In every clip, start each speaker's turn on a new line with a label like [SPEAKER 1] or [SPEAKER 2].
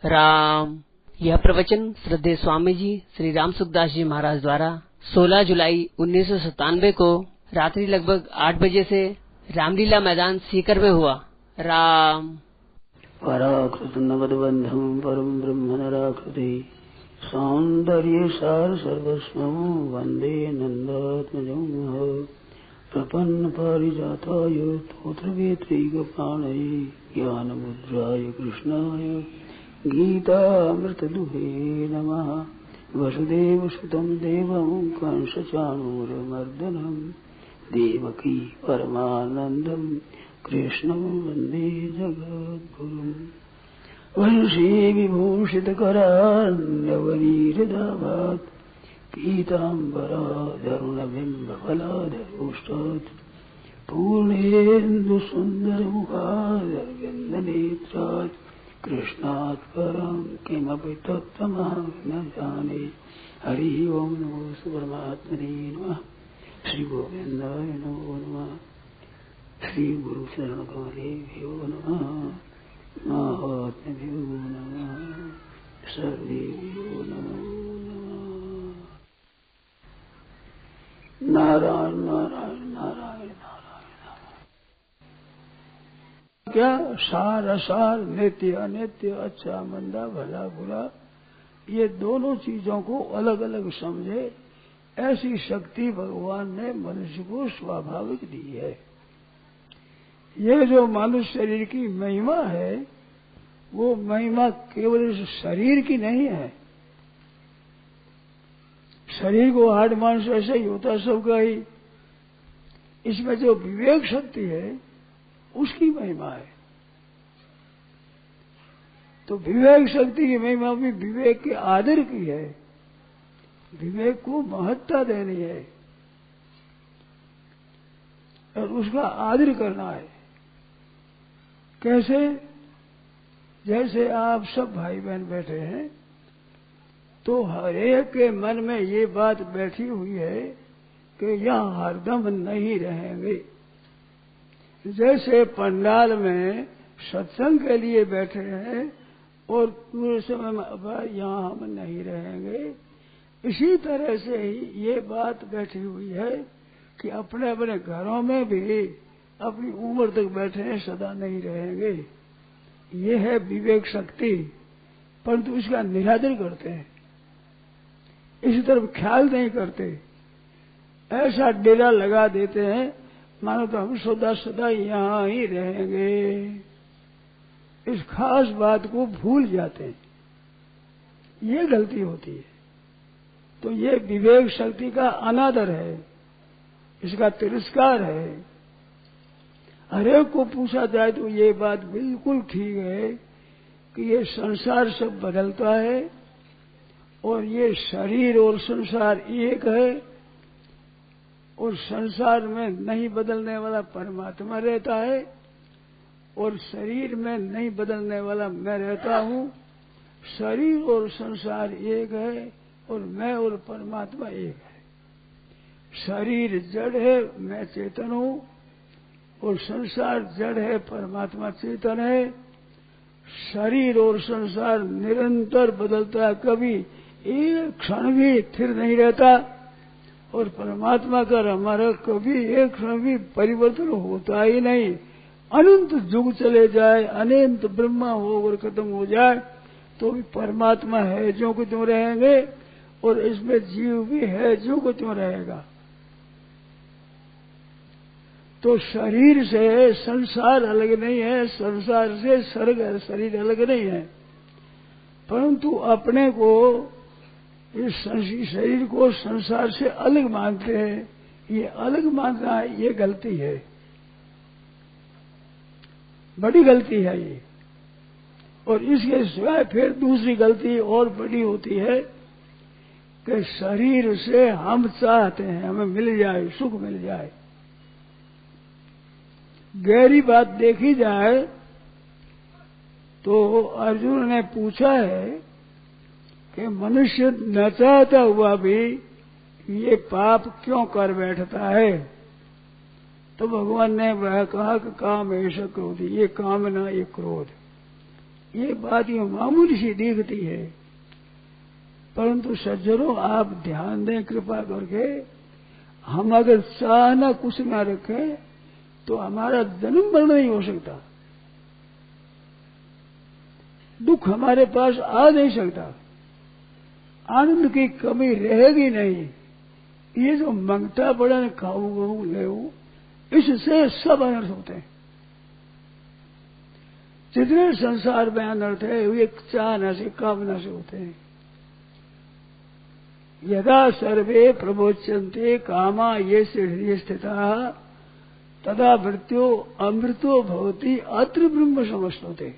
[SPEAKER 1] राम। यह प्रवचन श्रद्धेय स्वामी जी श्री राम सुखदास जी महाराज द्वारा 16 जुलाई 1997 को रात्रि लगभग 8 बजे से रामलीला मैदान सीकर में हुआ। राम।
[SPEAKER 2] पराकृत नगद बंधम परम ब्रह्म नराकृति सौंदर्य सार सर्वस्वं वंदे नंदात्मजं प्रपन्न पारिजाताय तोत्र वेत्रैकपाणये ज्ञान मुद्राय कृष्णाय गीतामृतदुहे नमः। वसुदेव सुतं देवं कंसचाणूरमर्दनं देवकी परमानन्दं कृष्णं वन्दे जगद्गुरुम्। वंशी विभूषितकरान्नवनीरदाभात् पीताम्बराधरुणबिम्बफलाधरोष्टात् पूर्णेन्दुसुन्दरमुखादरविन्दनेत्रात् कृष्णात् परं किमपि तत्त्वमहं न जाने। हरि ओं नमो परमात्मने नमः। श्री गोविन्दाय नमो नमः। श्री गुरु शरण कमलेभ्यो नमः। महात्म्यभ्यो नमः। सर्वेभ्यो नमो नमः। नारायण नारायण नारायण नारायण। क्या सार असार, नित्य अनित्य, अच्छा मंदा, भला बुरा, ये दोनों चीजों को अलग अलग समझे, ऐसी शक्ति भगवान ने मनुष्य को स्वाभाविक दी है। ये जो मनुष्य शरीर की महिमा है, वो महिमा केवल इस शरीर की नहीं है। शरीर को हाड़ मांस ऐसे ही होता सबका ही, इसमें जो विवेक शक्ति है उसकी महिमा है। तो विवेक शक्ति की महिमा भी विवेक के आदर की है, विवेक को महत्ता देनी है और उसका आदर करना है। कैसे? जैसे आप सब भाई बहन बैठे हैं तो हर एक के मन में ये बात बैठी हुई है कि यहाँ हरदम नहीं रहेंगे। जैसे पंडाल में सत्संग के लिए बैठे हैं और पूरे समय में अब यहाँ हम नहीं रहेंगे, इसी तरह से ही ये बात बैठी हुई है कि अपने अपने घरों में भी अपनी उम्र तक बैठे हैं, सदा नहीं रहेंगे। ये है विवेक शक्ति, परंतु इसका निरादर करते हैं, इसी तरफ ख्याल नहीं करते। ऐसा डेरा लगा देते हैं मानो तो हम सदा सदा यहाँ ही रहेंगे। इस खास बात को भूल जाते हैं, ये गलती होती है। तो ये विवेक शक्ति का अनादर है, इसका तिरस्कार है। हरेक को पूछा जाए तो ये बात बिल्कुल ठीक है कि ये संसार सब बदलता है और ये शरीर और संसार एक है, और संसार में नहीं बदलने वाला परमात्मा रहता है और शरीर में नहीं बदलने वाला मैं रहता हूँ। शरीर और संसार एक है और मैं और परमात्मा एक है। शरीर जड़ है, मैं चेतन हूँ, और संसार जड़ है, परमात्मा चेतन है। शरीर और संसार निरंतर बदलता है, कभी एक क्षण भी स्थिर नहीं रहता, और परमात्मा का हमारा कभी एक क्षण भी परिवर्तन होता ही नहीं। अनंत युग चले जाए, अनंत ब्रह्मा होकर खत्म हो जाए तो भी परमात्मा है जो को त्यों रहेंगे, और इसमें जीव भी है जो को त्यों रहेगा। तो शरीर से संसार अलग नहीं है, संसार से शरीर अलग नहीं है, परंतु अपने को इस शरीर को संसार से अलग मानते हैं। ये अलग मानना है, ये गलती है, बड़ी गलती है ये। और इसके सिवाय फिर दूसरी गलती और बड़ी होती है कि शरीर से हम चाहते हैं हमें मिल जाए, सुख मिल जाए। गहरी बात देखी जाए तो अर्जुन ने पूछा है कि मनुष्य न चाहता हुआ भी ये पाप क्यों कर बैठता है? तो भगवान ने वह कहा कि काम ऐसा क्रोध, ये कामना, ये क्रोध, ये बात ये मामूली सी दिखती है, परंतु सज्जनों आप ध्यान दें कृपा करके, हम अगर चाहना कुछ ना रखें तो हमारा जन्म मरण नहीं हो सकता, दुख हमारे पास आ नहीं सकता, आनंद की कमी रहेगी नहीं। ये जो मंगता पड़ा न खाऊं लेऊं, इससे सब अनर्थ होते हैं। जितने संसार में अनर्थ है वे चाहना से कामना से होते हैं। यदा सर्वे प्रबोच्यन्ते कामा ये हृदय स्थिता तदा मृत्यो अमृतो भवति अत्र ब्रह्म समश्नुते।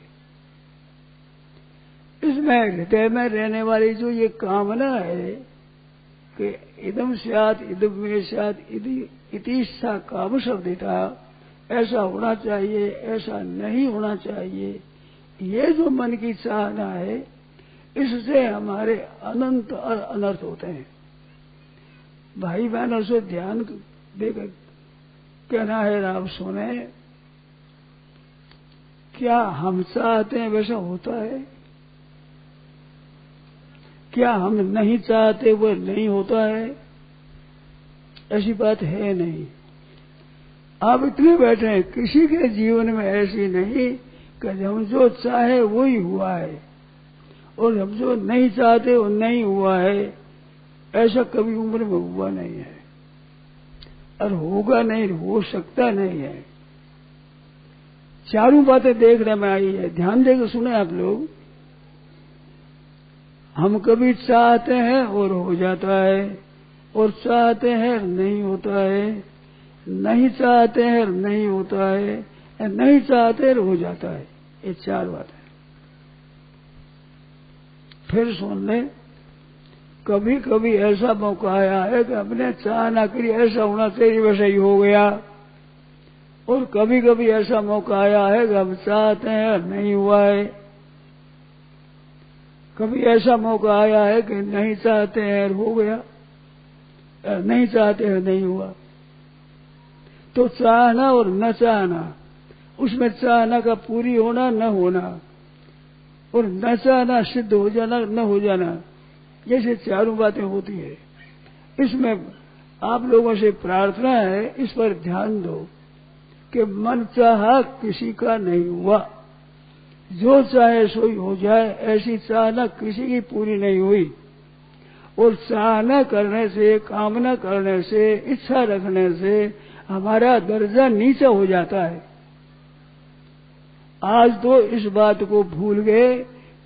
[SPEAKER 2] इसमें हृदय में रहने वाली जो ये कामना है कि इदम स्यात् इदम मे स्यात् इति सा काम शब्दिता, ऐसा होना चाहिए ऐसा नहीं होना चाहिए, ये जो मन की चाहना है इससे हमारे अनंत और अनर्थ होते हैं। भाई बहनों से ध्यान देकर कहना है, आप सुने, क्या हम चाहते हैं वैसा होता है? क्या हम नहीं चाहते वो नहीं होता है? ऐसी बात है नहीं। आप इतने बैठे हैं, किसी के जीवन में ऐसी नहीं कि हम जो चाहे वो ही हुआ है और हम जो नहीं चाहते वो नहीं हुआ है, ऐसा कभी उम्र में हुआ नहीं है और होगा नहीं, हो सकता नहीं है। चारों बातें देखने में आई है, ध्यान देकर सुने आप लोग। हम कभी चाहते हैं और हो जाता है, और चाहते हैं नहीं होता है, नहीं चाहते हैं नहीं होता है, नहीं चाहते हैं हो जाता है। ये चार बातें। फिर सुन ले, कभी कभी ऐसा मौका आया है कि हमने चाह ना करी ऐसा होना चाहिए वैसा ही हो गया, और कभी कभी ऐसा मौका आया है कि हम चाहते हैं नहीं हुआ है, कभी ऐसा मौका आया है कि नहीं चाहते हैं हो गया, नहीं चाहते हैं नहीं हुआ। तो चाहना और न चाहना, उसमें चाहना का पूरी होना न होना और न चाहना सिद्ध हो जाना न हो जाना, जैसे चारों बातें होती है। इसमें आप लोगों से प्रार्थना है, इस पर ध्यान दो कि मन चाहा किसी का नहीं हुआ, जो चाहे सोई हो जाए, ऐसी चाहना किसी की पूरी नहीं हुई। और चाहना करने से, कामना करने से, इच्छा रखने से हमारा दर्जा नीचा हो जाता है। आज तो इस बात को भूल गए,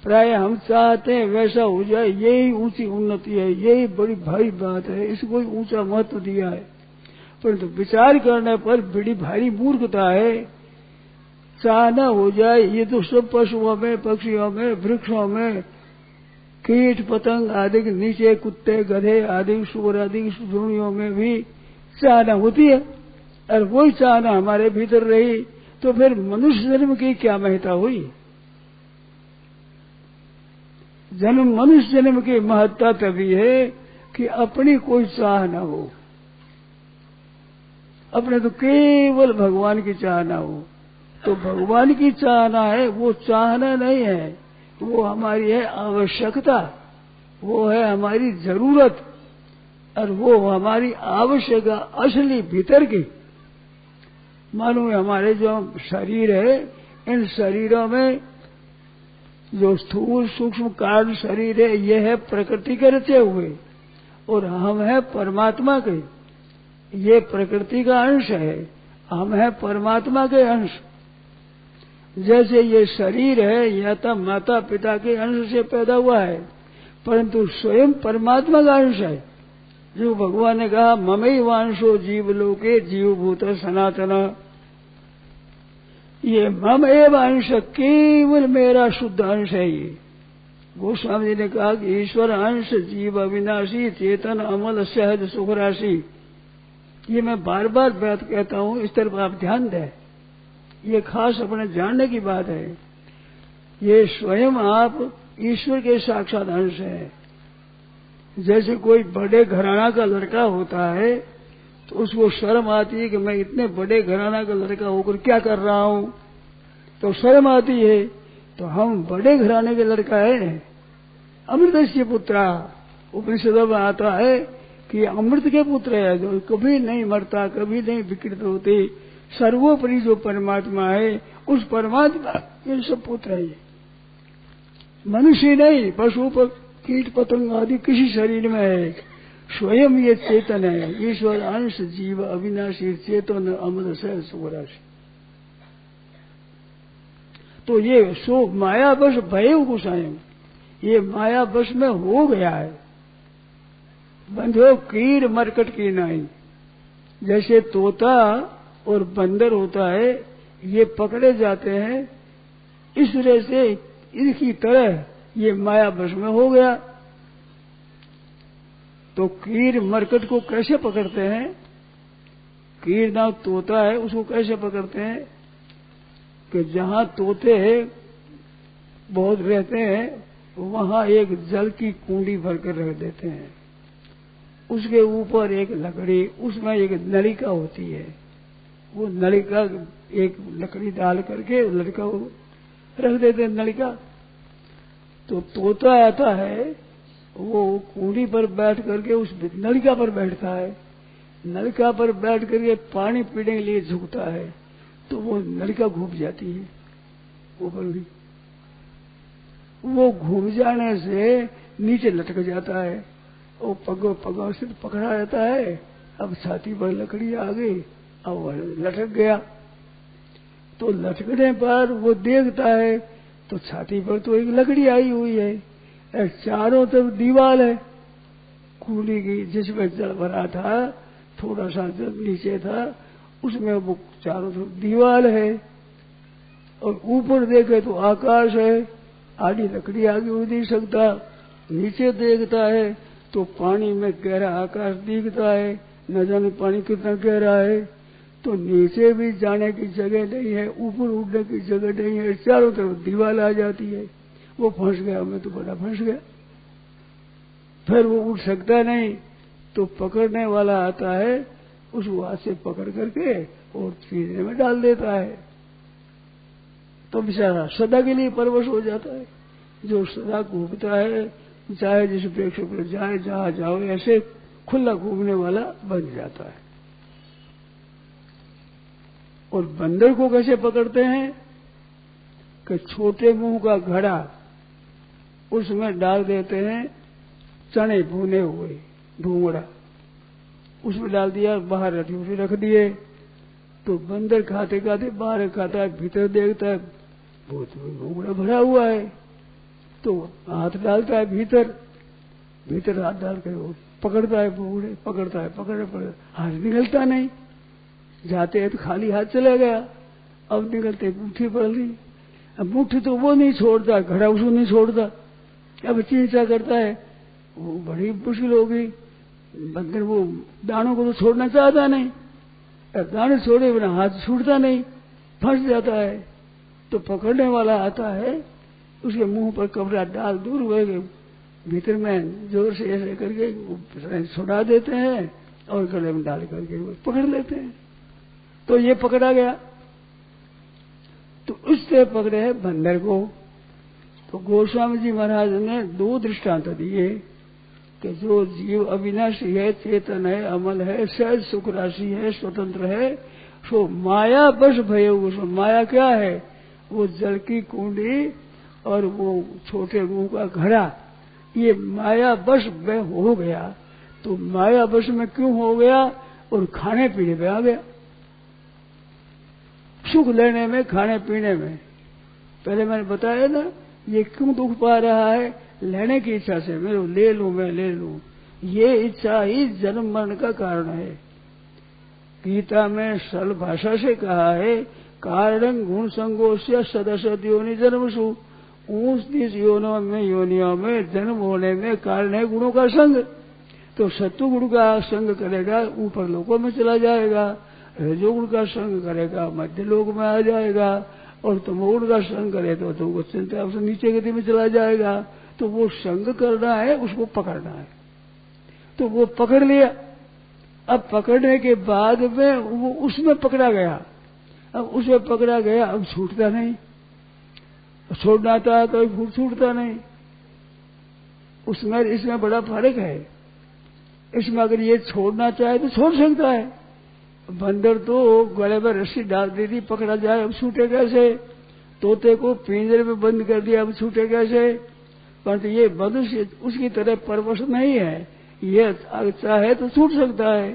[SPEAKER 2] प्राय हम चाहते हैं वैसा हो जाए, यही ऊंची उन्नति है, यही बड़ी भारी बात है, इसको ऊंचा महत्व दिया है। परंतु विचार करने पर बड़ी भारी मूर्खता है। चाहना हो जाए ये तो सब पशुओं में, पक्षियों में, वृक्षों में, कीट पतंग आदि के नीचे, कुत्ते गधे आदि सूअर आदि जोड़ियों में भी चाहना होती है, और वही चाहना हमारे भीतर रही तो फिर मनुष्य जन्म की क्या महत्ता हुई? जन्म मनुष्य जन्म की महत्ता तभी है कि अपनी कोई चाह न हो, अपने तो केवल भगवान की चाहना हो। तो भगवान की चाहना है, वो चाहना नहीं है, वो हमारी है आवश्यकता, वो है हमारी जरूरत, और वो हमारी आवश्यकता असली भीतर की। मानो हमारे जो शरीर है, इन शरीरों में जो स्थूल सूक्ष्म कारण शरीर है, ये है प्रकृति के रचे हुए, और हम है परमात्मा के। ये प्रकृति का अंश है, हम है परमात्मा के अंश। जैसे ये शरीर है, यह तो माता पिता के अंश से पैदा हुआ है, परंतु स्वयं परमात्मा का अंश है। जो भगवान ने कहा, ममैवांशो जीवलोके जीवभूत सनातन, ये मम एव अंश केवल मेरा शुद्ध अंश है। ये गोस्वामी जी ने कहा कि ईश्वर अंश जीव अविनाशी चेतन अमल सहज सुख राशि। ये मैं बार बार बात कहता हूं, इस तरफ आप ध्यान दें, ये खास अपने जानने की बात है। ये स्वयं आप ईश्वर के साक्षात अंश है। जैसे कोई बड़े घराना का लड़का होता है तो उसको शर्म आती है कि मैं इतने बड़े घराना का लड़का होकर क्या कर रहा हूं, तो शर्म आती है। तो हम बड़े घराने के लड़का है, अमृतस्य पुत्र। उपनिषदों में आता है कि अमृत के पुत्र है, जो कभी नहीं मरता, कभी नहीं विकृत होते, सर्वोपरि जो परमात्मा है, उस परमात्मा ये सब पुत्र है। मनुष्य नहीं, पशु कीट पतंग आदि किसी शरीर में है, स्वयं ये चेतन है, ईश्वर अंश जीव अविनाशी चेतन अमृत से सुराशि। तो ये सो माया बस भय गुसाएं, ये माया वश में हो गया है। बंधो कीर मरकट की नहीं, जैसे तोता और बंदर होता है, ये पकड़े जाते हैं, इस तरह से इनकी तरह ये माया वश में हो गया। तो कीर मरकट को कैसे पकड़ते हैं? कीर ना तोता है, उसको कैसे पकड़ते हैं कि जहां तोते बहुत रहते हैं वहां एक जल की कुंडी भरकर रख देते हैं, उसके ऊपर एक लकड़ी, उसमें एक नलिका होती है, वो नलिका एक लकड़ी डाल करके लड़का को रख देते हैं नलिका। तो तोता आता है, वो कुंडी पर बैठ करके उस नलिका पर बैठता है, नलिका पर बैठ करके पानी पीने के लिए झुकता है, तो वो नलिका घूम जाती है ऊपर भी, वो घूम जाने से नीचे लटक जाता है, वो पगों से पकड़ा जाता है। अब छाती पर लकड़ी आ गई, अब वह लटक गया। तो लटकने पर वो देखता है तो छाती पर तो एक लकड़ी आई हुई है, चारों तरफ दीवार है कुंडी की, जिसमें जल भरा था, थोड़ा सा जल नीचे था, उसमें वो चारों तरफ दीवार है, और ऊपर देखे तो आकाश है, आधी लकड़ी आगे हो नहीं सकता। नीचे देखता है तो पानी में गहरा आकाश दिखता है, न जाने पानी कितना गहरा है। तो नीचे भी जाने की जगह नहीं है, ऊपर उड़ने की जगह नहीं है, चारों तरफ दीवार आ जाती है। वो फंस गया, मैं तो बड़ा फंस गया। फिर वो उठ सकता नहीं, तो पकड़ने वाला आता है, उसको हाथ से पकड़ करके और पिंजरे में डाल देता है। तो बेचारा सदा के लिए परवश हो जाता है। जो सदा घूमता है, चाहे जिस प्रेक्षक पर जाए, जहां जाओ, ऐसे खुला घूमने वाला बन जाता है। और बंदर को कैसे पकड़ते हैं कि छोटे मुंह का घड़ा, उसमें डाल देते हैं चने भुने हुए, भूंगड़ा उसमें डाल दिया, बाहर रटी रख दिए। तो बंदर खाते खाते बाहर खाता है, भीतर देखता है भूंगड़ा भरा हुआ है, तो हाथ डालता है भीतर हाथ डाल कर वो पकड़ता है भूंगड़े, पकड़ता है, पकड़े हाथ निकलता नहीं। जाते हैं तो खाली हाथ चला गया, अब निकलते मुट्ठी पड़ ली। अब मुट्ठी तो वो नहीं छोड़ता, घड़ा उसको नहीं छोड़ता, अब चिंता करता है, वो बड़ी मुश्किल होगी। बंदर वो दानों को तो छोड़ना चाहता नहीं, अब दाने छोड़े बिना हाथ छूटता नहीं, फंस जाता है। तो पकड़ने वाला आता है, उसके मुंह पर कपड़ा डाल दूर हुए भीतर में जोर से ऐसे करके छुड़ा देते हैं और गले में डाल करके पकड़ लेते हैं। तो ये पकड़ा गया, तो उससे पकड़े है बंदर को। तो गोस्वामी जी महाराज ने दो दृष्टांत दिए कि जो जीव अविनाशी है, चेतन है, अमल है, सहज सुख राशि है, स्वतंत्र है, सो माया बस भय। उसमें माया क्या है? वो जल की कुंडी और वो छोटे मुंह का घड़ा, ये माया बस में हो गया। तो माया बस में क्यों हो गया? और खाने पीने में आ गया, सुख लेने में, खाने पीने में। पहले मैंने बताया ना, ये क्यों दुख पा रहा है? लेने की इच्छा से, मैं ले लूं, मैं ले लूं। ये इच्छा ही जन्म मरण का कारण है। गीता में सरल भाषा से कहा है, कारण गुण संगोष्य सदसद योनि जन्मसु। ऊंच नीच योनियों में जन्म होने में कारण है गुणों का संग। तो सत्व गुण का संग करेगा, ऊपर लोकों में चला जाएगा। रजोगुण का संग करेगा, मध्य लोक में आ जाएगा। और तमोगुण का संग करे तो वो चिंता से नीचे गति में चला जाएगा। तो वो संग करना है, उसको पकड़ना है। तो वो पकड़ लिया। अब पकड़ने के बाद में वो उसमें पकड़ा गया, अब उसमें पकड़ा गया, अब छूटता नहीं। छोड़ना चाहे तो फूट छूटता नहीं। उसमें इसमें बड़ा फर्क है। इसमें अगर ये छोड़ना चाहे तो छोड़ सकता है। बंदर तो गले में रस्सी डाल दी थी, पकड़ा जाए अब छूटे कैसे। तोते को पिंजरे में बंद कर दिया, अब छूटे कैसे। परंतु ये मनुष्य उसकी तरह परवश नहीं है, ये चाहे तो छूट सकता है।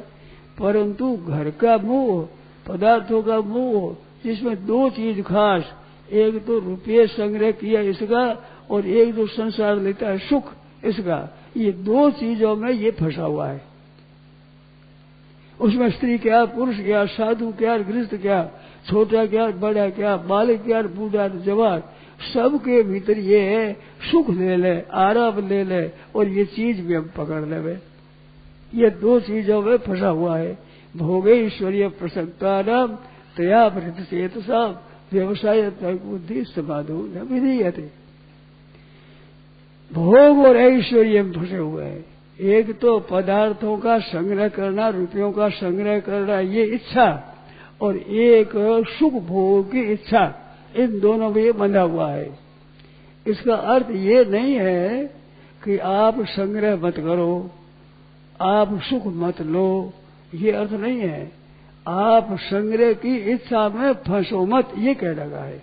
[SPEAKER 2] परंतु घर का मोह, पदार्थों का मोह, जिसमें दो चीज खास, एक तो रुपये संग्रह किया इसका, और एक जो संसार लेता है सुख इसका, ये दो चीजों में ये फंसा हुआ है। उसमें स्त्री क्या, पुरुष क्या, साधु क्या, गृहस्थ क्या, छोटा क्या, बड़ा क्या, बालक क्या, बूढ़ा जवान, सबके भीतर ये है सुख ले ले, आराम ले ले, और ये चीज भी हम पकड़ ले। ये दो चीजों में फंसा हुआ है। भोगे ईश्वरीय प्रसन्नता नाम तया वृत चेतसा व्यवसाय बुद्धि समाधो न विधीयते। भोग और ऐश्वर्य में फंसे हुए हैं। एक तो पदार्थों का संग्रह करना, रुपयों का संग्रह करना, ये इच्छा, और एक सुख भोग की इच्छा, इन दोनों में ये बंधा हुआ है। इसका अर्थ ये नहीं है कि आप संग्रह मत करो, आप सुख मत लो, ये अर्थ नहीं है। आप संग्रह की इच्छा में फंसो मत, ये कह लगा है।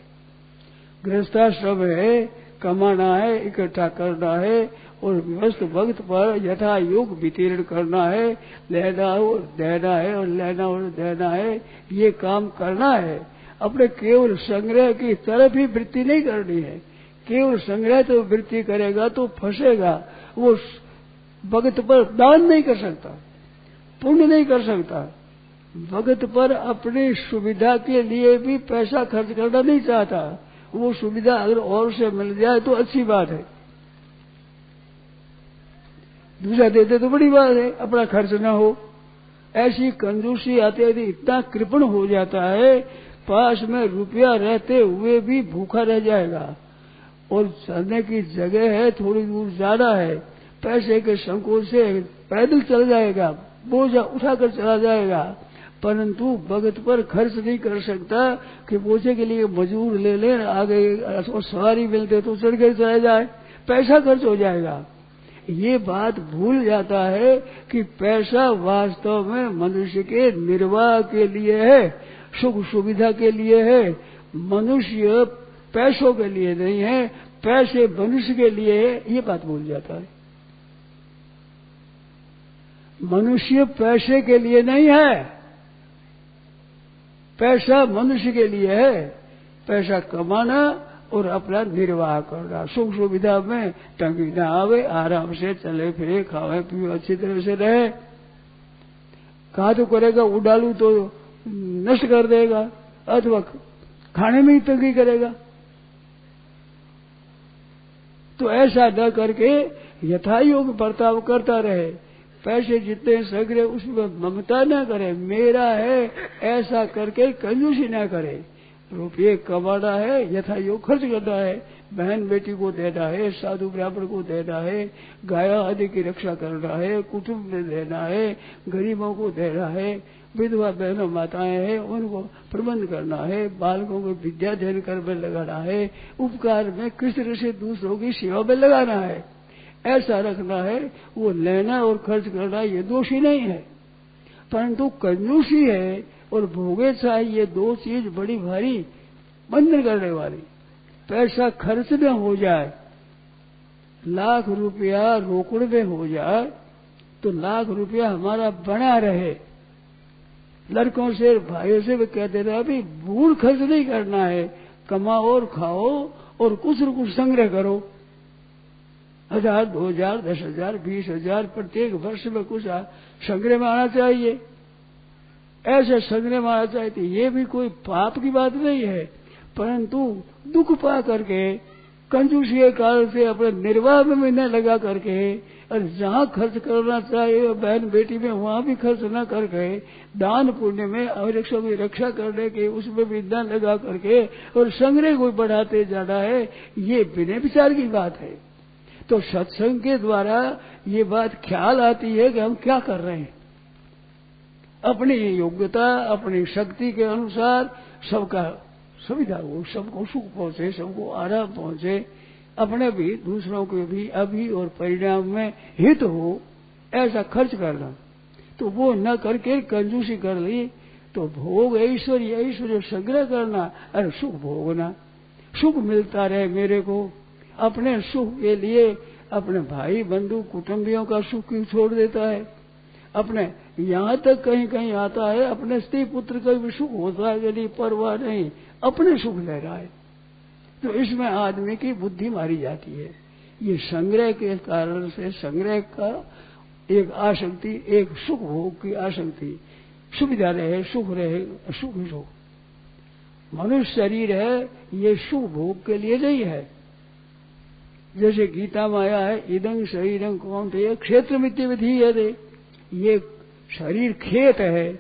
[SPEAKER 2] गृहस्थाश्रम है, कमाना है, इकट्ठा करना है, और व्यस्त वक्त पर यथा योग वितीर्ण करना है, लेना और देना है, और लेना और देना है, ये काम करना है। अपने केवल संग्रह की तरफ ही वृत्ति नहीं करनी है। केवल संग्रह तो वृत्ति करेगा तो फंसेगा। वो भगत पर दान नहीं कर सकता, पुण्य नहीं कर सकता। भगत पर अपनी सुविधा के लिए भी पैसा खर्च करना नहीं चाहता। वो सुविधा अगर और से मिल जाए तो अच्छी बात है, दूसरा देते तो बड़ी बात है, अपना खर्च ना हो। ऐसी कंजूसी आते आते इतना कृपण हो जाता है, पास में रुपया रहते हुए भी भूखा रह जाएगा, और चलने की जगह है, थोड़ी दूर जाना है, पैसे के संकोच से पैदल चल जाएगा, बोझा उठाकर चला जाएगा, परंतु भगत पर खर्च नहीं कर सकता कि बोझे के लिए मजूर ले ले, आगे सवारी मिलते तो चढ़ कर चला जाए, पैसा खर्च हो जाएगा। ये बात भूल जाता है कि पैसा वास्तव में मनुष्य के निर्वाह के लिए है, सुख सुविधा के लिए है। मनुष्य पैसों के लिए नहीं है, पैसे मनुष्य के लिए है, ये बात भूल जाता है। मनुष्य पैसे के लिए नहीं है, पैसा मनुष्य के लिए है। पैसा कमाना और अपना निर्वाह करना, सुख सुविधा में तंगी न आवे, आराम से चले फिरे, खावे पिए, अच्छी तरह से रहे। कहा तो करेगा उड़ालू तो नष्ट कर देगा, अथवा खाने में ही तंगी करेगा। तो ऐसा न करके यथायोग बर्ताव करता रहे। पैसे जितने संग्रह उसमें ममता न करे, मेरा है ऐसा करके कंजूसी न करे। रुपये कमाना है, यथा योग खर्च करना है, बहन बेटी को देना है, साधु ब्राह्मण को देना है, गाया आदि की रक्षा करना है, कुटुंब में देना है, गरीबों को देना है, विधवा बहनों माताएं हैं उनको प्रबंध करना है, बालकों को विद्या अध्ययन कर में लगाना है, उपकार में किस तरह से दूसरों की सेवा में लगाना है, ऐसा रखना है। वो लेना और खर्च करना ये दोषी नहीं है, परंतु कंजूसी है और भोगे चाहिए, ये दो चीज बड़ी भारी बंधन करने वाली। पैसा खर्च न हो जाए, लाख रुपया रोकड़ में हो जाए तो लाख रुपया हमारा बना रहे। लड़कों से भाइयों से भी कहते रहे अभी भूल खर्च नहीं करना है, कमाओ और खाओ और कुछ न कुछ संग्रह करो। 1000, 2000, 10,000, 20,000 प्रत्येक वर्ष में कुछ संग्रह में आना चाहिए। ऐसे संग्रह में आना चाहिए। ये भी कोई पाप की बात नहीं है, परंतु दुख पा करके कंजूसी के कारण से अपने निर्वाह में न लगा करके, और जहाँ खर्च करना चाहिए बहन बेटी में वहाँ भी खर्च न करके, दान पुण्य में अवरक्षों की रक्षा करने के उसमें भी न लगा करके और संग्रह को बढ़ाते जाना है, ये बिना विचार की बात है। तो सत्संग के द्वारा ये बात ख्याल आती है कि हम क्या कर रहे हैं। अपनी योग्यता अपनी शक्ति के अनुसार सबका सुविधा हो, सबको सुख पहुंचे, सबको आराम पहुंचे, अपने भी दूसरों के भी अभी और परिणाम में हित हो, ऐसा खर्च करना। तो वो न करके कंजूसी कर ली तो भोग ऐश्वर्य ऐश्वर्य संग्रह करना और सुख भोगना। सुख मिलता रहे मेरे को, अपने सुख के लिए अपने भाई बंधु कुटुंबियों का सुख क्यों छोड़ देता है। अपने यहाँ तक कहीं कहीं आता है अपने स्त्री पुत्र का भी सुख होता है, यदि परवाह नहीं, अपने सुख ले रहा है। तो इसमें आदमी की बुद्धि मारी जाती है। ये संग्रह के कारण से, संग्रह का एक आसक्ति, एक सुख भोग की आसक्ति, सुविधा रहे, सुख रहे, सुख ही सुख। मनुष्य शरीर है, ये सुख भोग के लिए नहीं है। जैसे गीता में आया है, इदं शरीरं कौन्तेय क्षेत्रमिति विधीयते। ये शरीर खेत है,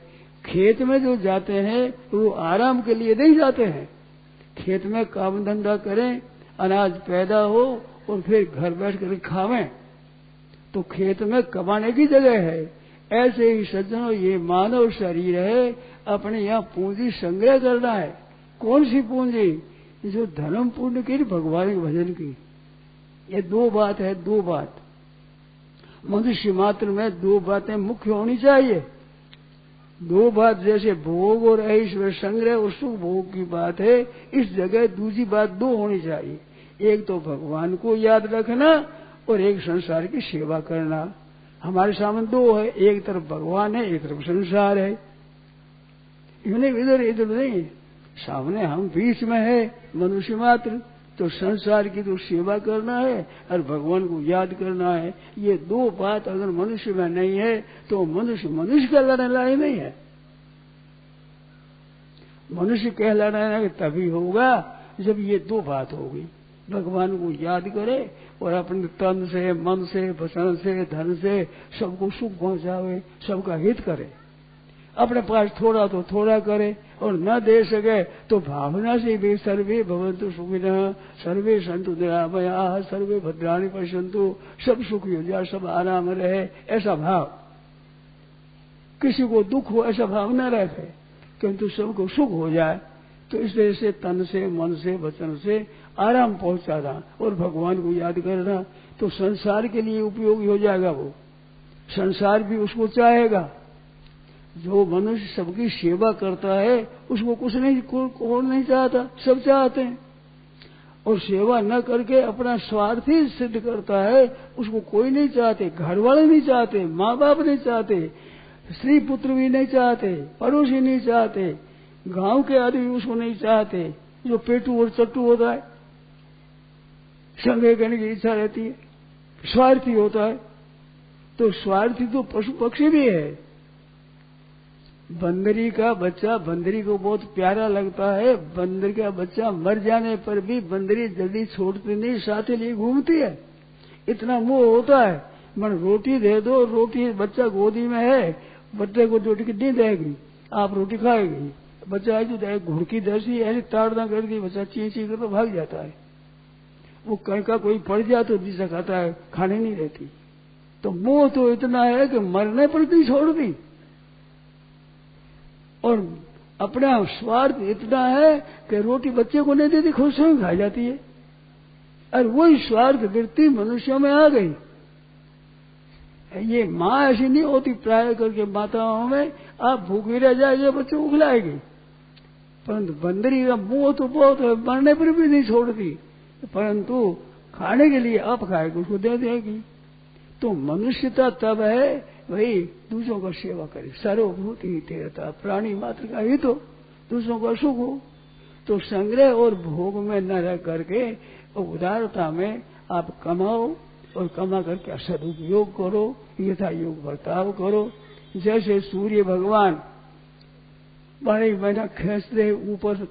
[SPEAKER 2] खेत में जो जाते हैं वो आराम के लिए नहीं जाते हैं। खेत में काम धंधा करें, अनाज पैदा हो और फिर घर बैठ कर खावें, तो खेत में कमाने की जगह है। ऐसे ही सज्जनों, ये मानव शरीर है, अपने यहाँ पूंजी संग्रह करना है। कौन सी पूंजी? जो धर्म पुण्य की, भगवान के भजन की। ये दो बात है, दो बात। मनुष्य मात्र में दो बातें मुख्य होनी चाहिए। दो बात, जैसे भोग और ऐश्वर्य संग्रह और सुख भोग की बात है, इस जगह दूसरी बात दो होनी चाहिए। एक तो भगवान को याद रखना और एक संसार की सेवा करना। हमारे सामने दो है, एक तरफ भगवान है, एक तरफ संसार है। इधर इधर नहीं, सामने हम बीच में है मनुष्य मात्र। तो संसार की तो सेवा करना है और भगवान को याद करना है। ये दो बात अगर मनुष्य में नहीं है तो मनुष्य मनुष्य कहलाने लायक नहीं है। मनुष्य कहलाना तभी होगा जब ये दो बात होगी। भगवान को याद करे और अपने तन से, मन से, वचन से, धन से सबको सुख पहुंचावे, सबका हित करे। अपने पास थोड़ा तो थोड़ा करे और न दे सके तो भावना से भी सर्वे भवन्तु सुखिनः, सर्वे सन्तु निरामयाः, सर्वे भद्राणि पश्यन्तु, सब सुखी हो जाए, सब आराम रहे, ऐसा भाव। किसी को दुख हो ऐसा भाव न रखे, किंतु सबको सुख हो जाए। तो इसलिए से तन से, मन से, वचन से आराम पहुंचाना और भगवान को याद करना, तो संसार के लिए उपयोगी हो जाएगा। वो संसार भी उसको चाहेगा। जो मनुष्य सबकी सेवा करता है उसको कुछ नहीं, कौन नहीं चाहता, सब चाहते हैं। और सेवा न करके अपना स्वार्थ ही सिद्ध करता है, उसको कोई नहीं चाहते। घर वाले नहीं चाहते, माँ बाप नहीं चाहते, स्त्री पुत्र भी नहीं चाहते, पड़ोसी नहीं चाहते, गांव के आदमी उसको नहीं चाहते। जो पेटू और चट्टू होता है, संग्रह करने की इच्छा रहती है, स्वार्थी होता है। तो स्वार्थी तो पशु पक्षी भी है। बंदरी का बच्चा बंदरी को बहुत प्यारा लगता है। बंदर का बच्चा मर जाने पर भी बंदरी जल्दी छोड़ती नहीं, साथ लिए घूमती है। इतना मोह होता है। मन रोटी दे दो, रोटी बच्चा गोदी में है, बच्चे को रोटी नहीं देगी, आप रोटी खाएगी। बच्चा जो घुड़की दर्शी ऐसी ताड़ना करती, बच्चा ची ची कर तो भाग जाता है। वो कहीं का कोई पड़ जाए तो दिशा खाता है, खाने नहीं रहती। तो मोह तो इतना है कि मरने पर भी छोड़ दी। और अपना स्वार्थ इतना है कि रोटी बच्चे को नहीं देती, खुद से ही खा जाती है। और वही स्वार्थ वृत्ति मनुष्यों में आ गई। ये माँ ऐसी नहीं होती प्राय करके माताओं में, आप भूखी रह जाएगी बच्चे को खिलाएगी। परंतु बंदरी का मोह तो बहुत है, मरने पर भी नहीं छोड़ती, परंतु खाने के लिए आप खाएगी, उसको दे देगी। तो मनुष्यता तब है भाई दूसरों का सेवा करे, सर्वभूत ही तेरता, प्राणी मात्र का ही तो दूसरों का सुख हो। तो संग्रह और भोग में न रह करके उदारता में आप कमाओ और कमा करके सदुपयोग करो, यथा योग बर्ताव करो। जैसे सूर्य भगवान 12 महीना खींचते हैं, ऊपर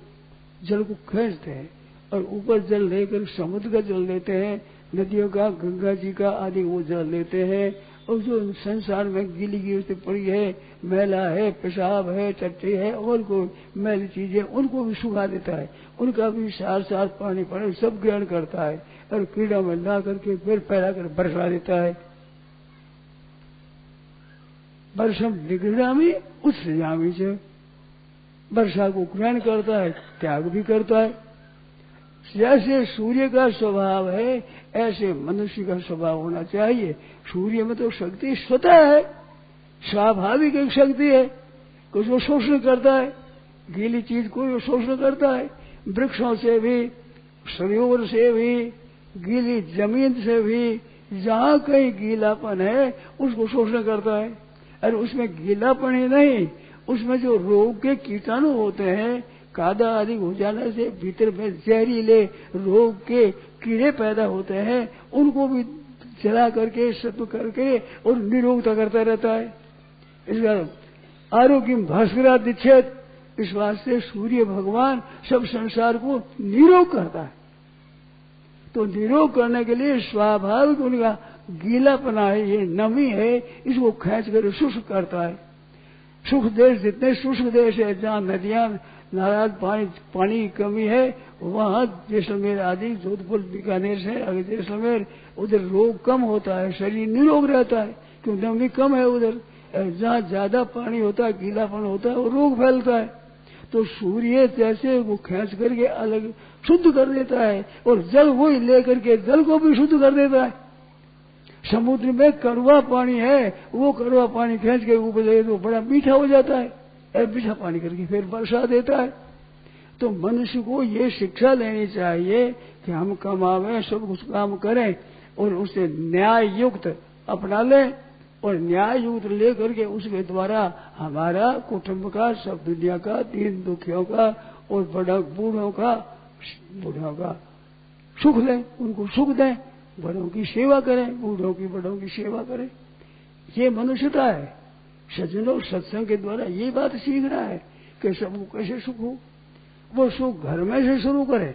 [SPEAKER 2] जल को खींचते हैं और ऊपर जल लेकर समुद्र का जल लेते हैं, नदियों का, गंगा जी का आदि वो जल लेते हैं। और जो संसार में गीली गिरती पड़ी है, मैला है, पेशाब है, टट्टे है और कोई मैली चीजें, उनको भी सुखा देता है। उनका भी सार सार पानी पानी सब ग्रहण करता है और कीड़ा में ला करके फिर फैला कर बरसा देता है। वर्षम निगृणामी उत्सृजामी से, वर्षा को ग्रहण करता है, त्याग भी करता है। जैसे सूर्य का स्वभाव है ऐसे मनुष्य का स्वभाव होना चाहिए। सूर्य में तो शक्ति स्वतः है, स्वाभाविक एक शक्ति है, कुछ वो शोषण करता है, गीली चीज को वो शोषण करता है, वृक्षों से भी, सरोवर से भी, गीली जमीन से भी, जहाँ कहीं गीलापन है उसको शोषण करता है। और उसमें गीलापन ही नहीं, उसमें जो रोग के कीटाणु होते हैं, कादा आदि हो जाने से भीतर में जहरीले रोग के कीड़े पैदा होते हैं, उनको भी जला करके सत्व करके और निरोगता करता रहता है। इसका आरोग्य भास्करा दीक्षित, इस वास्ते सूर्य भगवान सब संसार को निरोग करता है। तो निरोग करने के लिए स्वाभाविक उनका गीलापना है, ये नमी है, इसको खींच कर शुष्क करता है। सुख देश जितने शुष्क देश है, जहाँ नदियां नाराज पानी की कमी है, वहाँ जैसलमेर आदि, जोधपुर बीकानेर से अगर जैसलमेर, उधर रोग कम होता है, शरीर निरोग रहता है, क्योंकि नमी कम है उधर। जहाँ ज्यादा पानी होता है, गीलापन होता है, वो रोग फैलता है। तो सूर्य जैसे वो खींच करके अलग शुद्ध कर देता है, और जल वही लेकर के जल को भी शुद्ध कर देता है। समुद्र में कड़वा पानी है, वो कड़वा पानी खींच के ऊपर ले तो बड़ा मीठा हो जाता है, मीठा पानी करके फिर बरसा देता है। तो मनुष्य को ये शिक्षा लेनी चाहिए कि हम कमावे, सब कुछ काम करें और उसे न्याय युक्त अपना लें, और न्याय युक्त ले करके उसके द्वारा हमारा कुटुंब का, सब दुनिया का, दीन दुखियों का और बड़ा बूढ़ों का सुख लें, उनको सुख दें, बड़ों की सेवा करें, बूढ़ों की बड़ों की सेवा करें। ये मनुष्यता है। सज्जनों सत्संग के द्वारा ये बात सीखना है कि सबको कैसे सुख हो। वो सुख घर में से शुरू करे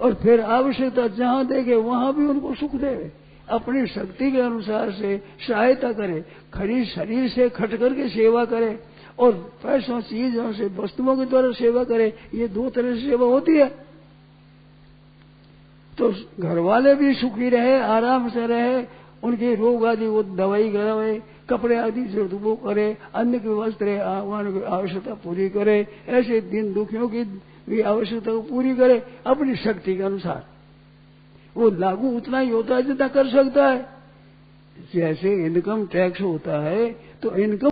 [SPEAKER 2] और फिर आवश्यकता जहां देखे वहां भी उनको सुख दे, अपनी शक्ति के अनुसार से सहायता करे, खरीद शरीर से खट करके सेवा करे और पैसों चीजों से वस्तुओं के द्वारा सेवा करे। ये दो तरह से सेवा होती है। तो घर वाले भी सुखी रहे, आराम से रहे, उनके रोग आदि वो दवाई करावे, कपड़े आदि जरूरत वो करे, अन्न के वस्त्र आवश्यकता पूरी करे, ऐसे दिन दुखियों की भी आवश्यकता को पूरी करे अपनी शक्ति के अनुसार। वो लागू उतना ही होता है जितना कर सकता है। जैसे इनकम टैक्स होता है तो इनकम